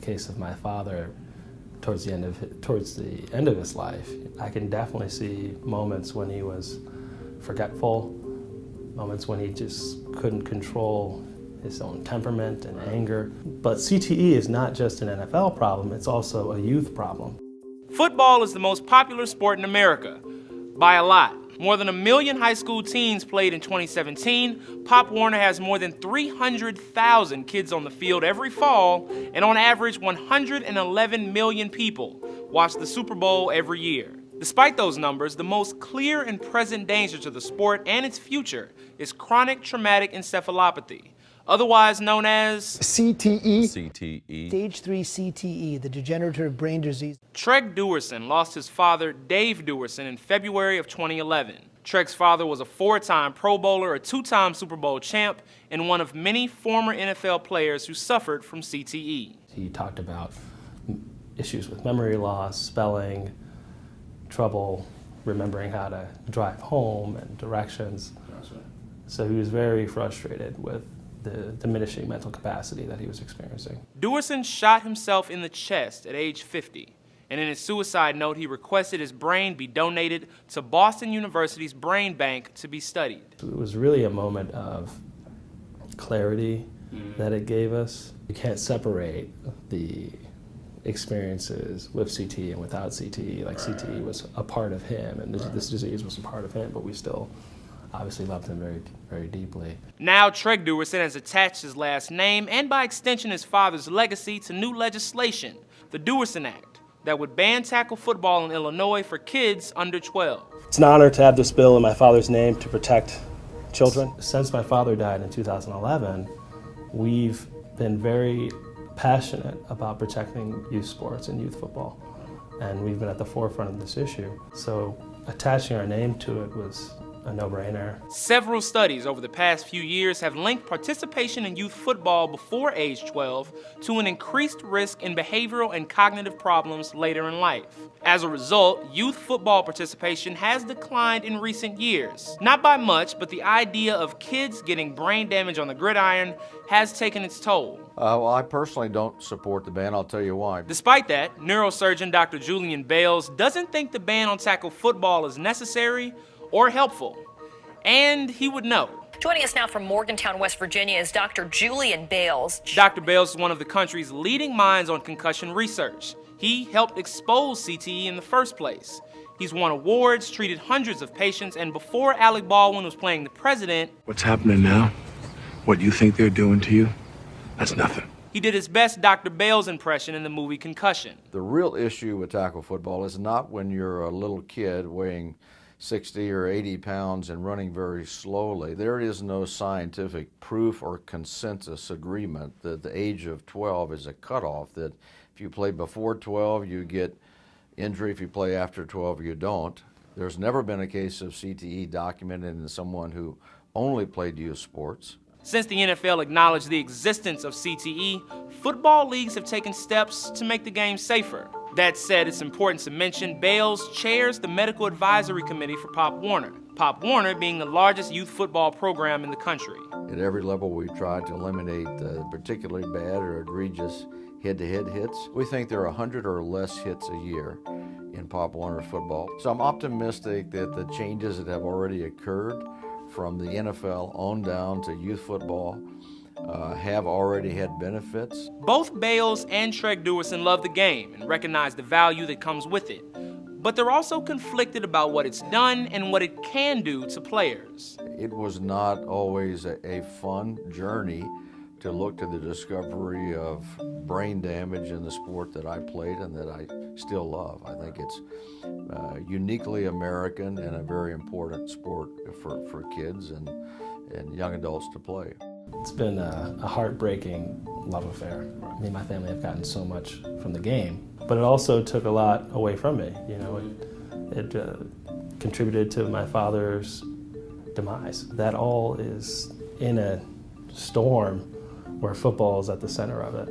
case of my father, towards the end of his life, I can definitely see moments when he was forgetful, moments when he just couldn't control his own temperament and anger. But CTE is not just an NFL problem, it's also a youth problem. Football is the most popular sport in America, by a lot. More than 1 million high school teens played in 2017. Pop Warner has more than 300,000 kids on the field every fall, and on average, 111 million people watch the Super Bowl every year. Despite those numbers, the most clear and present danger to the sport and its future is chronic traumatic encephalopathy, otherwise known as CTE. Stage 3 CTE, the degenerative brain disease. Dave Duerson lost his father, Dave Duerson, in February of 2011. Treg's father was a 4-time Pro Bowler, a 2-time Super Bowl champ, and one of many former NFL players who suffered from CTE. He talked about issues with memory loss, spelling, trouble remembering how to drive home and directions. So he was very frustrated with the diminishing mental capacity that he was experiencing. Duerson shot himself in the chest at age 50, and in his suicide note, he requested his brain be donated to Boston University's brain bank to be studied. It was really a moment of clarity that it gave us. You can't separate the experiences with CTE and without CTE. Like CTE was a part of him, and this disease was a part of him, but we still obviously loved him very, very deeply. Now, Dave Duerson has attached his last name and by extension his father's legacy to new legislation, the Duerson Act, that would ban tackle football in Illinois for kids under 12. It's an honor to have this bill in my father's name to protect children. Since my father died in 2011, we've been very passionate about protecting youth sports and youth football, and we've been at the forefront of this issue. So attaching our name to it was a no-brainer. Several studies over the past few years have linked participation in youth football before age 12 to an increased risk in behavioral and cognitive problems later in life. As a result, youth football participation has declined in recent years. Not by much, but the idea of kids getting brain damage on the gridiron has taken its toll. Well, I personally don't support the ban. I'll tell you why. Despite that, neurosurgeon Dr. Julian Bales doesn't think the ban on tackle football is necessary or helpful, and he would know. Joining us now from Morgantown, West Virginia is Dr. Julian Bales. Dr. Bales is one of the country's leading minds on concussion research. He helped expose CTE in the first place. He's won awards, treated hundreds of patients, and before Alec Baldwin was playing the president, What's happening now? What you think they're doing to you? That's nothing. he did his best Dr. Bales impression in the movie Concussion. The real issue with tackle football is not when you're a little kid weighing 60 or 80 pounds and running very slowly. There is no scientific proof or consensus agreement that the age of 12 is a cutoff, that if you play before 12, you get injury. If you play after 12, you don't. There's never been a case of CTE documented in someone who only played youth sports. Since the NFL acknowledged the existence of CTE, football leagues have taken steps to make the game safer. That said, it's important to mention Bales chairs the medical advisory committee for Pop Warner. Pop Warner being the largest youth football program in the country. At every level, we've tried to eliminate particularly bad or egregious head-to-head hits. We think there are 100 or less hits a year in Pop Warner football. So I'm optimistic that the changes that have already occurred from the NFL on down to youth football have already had benefits. Both Bales and Dave Duerson love the game and recognize the value that comes with it. But they're also conflicted about what it's done and what it can do to players. It was not always a fun journey to look to the discovery of brain damage in the sport that I played and that I still love. I think it's uniquely American and a very important sport for kids and young adults to play. It's been a heartbreaking love affair. Me and my family have gotten so much from the game, but it also took a lot away from me. You know, it contributed to my father's demise. That all is in a storm where football is at the center of it.